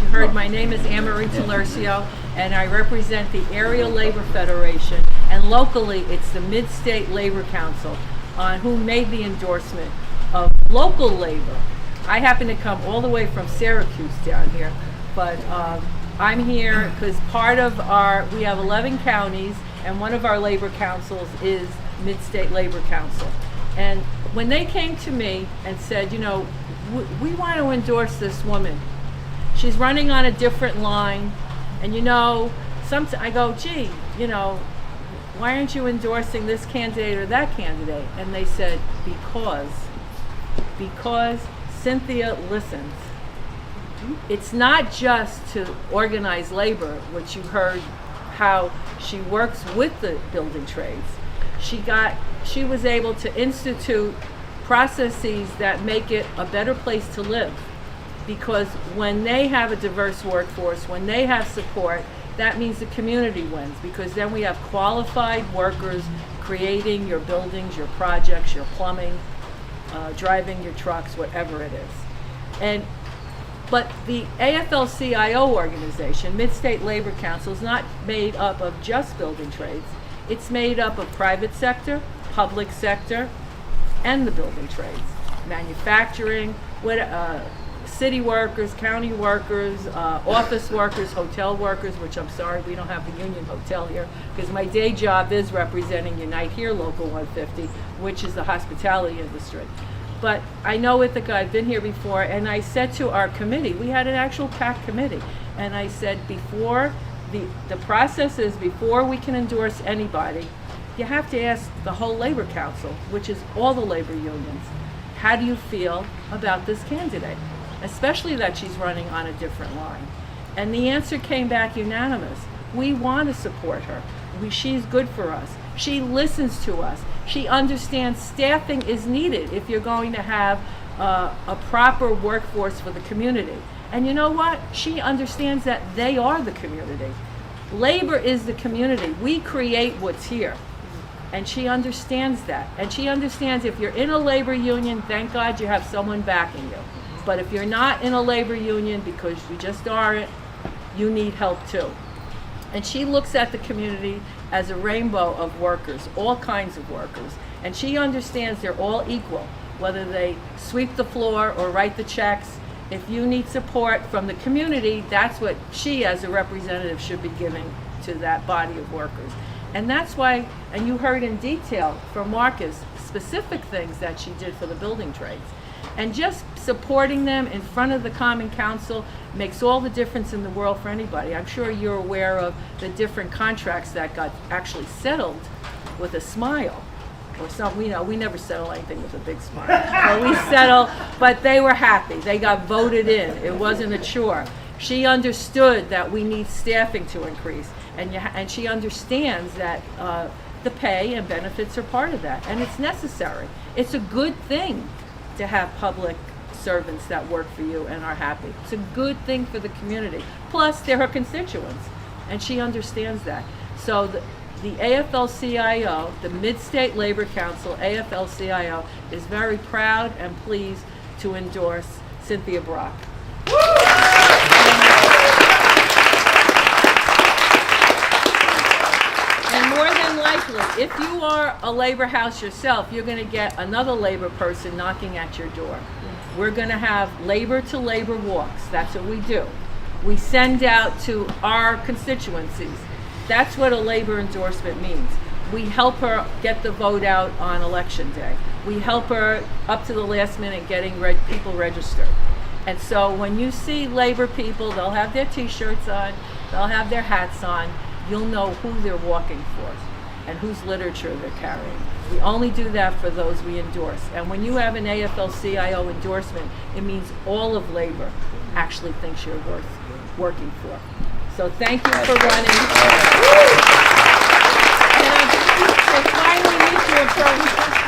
you heard, my name is Taliercio, and I represent the Area Labor Federation, and locally it's the Midstate Labor Council, who made the endorsement of local labor. I happen to come all the way from Syracuse down here, but I'm here because we have 11 counties, and one of our labor councils is Midstate Labor Council. And when they came to me and said, you know, we want to endorse this woman. She's running on a different line, and you know, I go, gee, you know, why aren't you endorsing this candidate or that candidate? And they said, because Cynthia listens. It's not just to organize labor, which you heard how she works with the building trades. She was able to institute processes that make it a better place to live, because when they have a diverse workforce, when they have support, that means the community wins, because then we have qualified workers creating your buildings, your projects, your plumbing, driving your trucks, whatever it is. But the AFL-CIO organization, Midstate Labor Council, is not made up of just building trades. It's made up of private sector, public sector, and the building trades, manufacturing, city workers, county workers, office workers, hotel workers, which I'm sorry, we don't have the union hotel here, because my day job is representing Unite Here Local 150, which is the hospitality industry. But I know Ithaca, I've been here before, and I said to our committee, we had an actual packed committee, and I said, before the process is, before we can endorse anybody, you have to ask the whole labor council, which is all the labor unions, how do you feel about this candidate, especially that she's running on a different line? And the answer came back unanimous. We want to support her. She's good for us. She listens to us. She understands staffing is needed if you're going to have a proper workforce for the community. And you know what? She understands that they are the community. Labor is the community. We create what's here. And she understands that. And she understands if you're in a labor union, thank God you have someone backing you. But if you're not in a labor union because you just aren't, you need help too. And she looks at the community as a rainbow of workers, all kinds of workers. And she understands they're all equal, whether they sweep the floor or write the checks. If you need support from the community, that's what she as a representative should be giving to that body of workers. And that's why, and you heard in detail from Marcus, specific things that she did for the building trades. And just supporting them in front of the Common Council makes all the difference in the world for anybody. I'm sure you're aware of the different contracts that got actually settled with a smile. Or some, we never settle anything with a big smile. Well, we settle, but they were happy. They got voted in. It wasn't a chore. She understood that we need staffing to increase, and she understands that the pay and benefits are part of that, and it's necessary. It's a good thing to have public servants that work for you and are happy. It's a good thing for the community. Plus, they're her constituents, and she understands that. So the AFL-CIO, the Midstate Labor Council, AFL-CIO, is very proud and pleased to endorse Cynthia Brock. And more than likely, if you are a labor house yourself, you're going to get another labor person knocking at your door. We're going to have labor-to-labor walks. That's what we do. We send out to our constituencies. That's what a labor endorsement means. We help her get the vote out on election day. We help her up to the last minute getting people registered. And so when you see labor people, they'll have their t-shirts on, they'll have their hats on, you'll know who they're walking for and whose literature they're carrying. We only do that for those we endorse. And when you have an AFL-CIO endorsement, it means all of labor actually thinks you're worth working for. So thank you for running. And I'm pleased to finally meet you in person.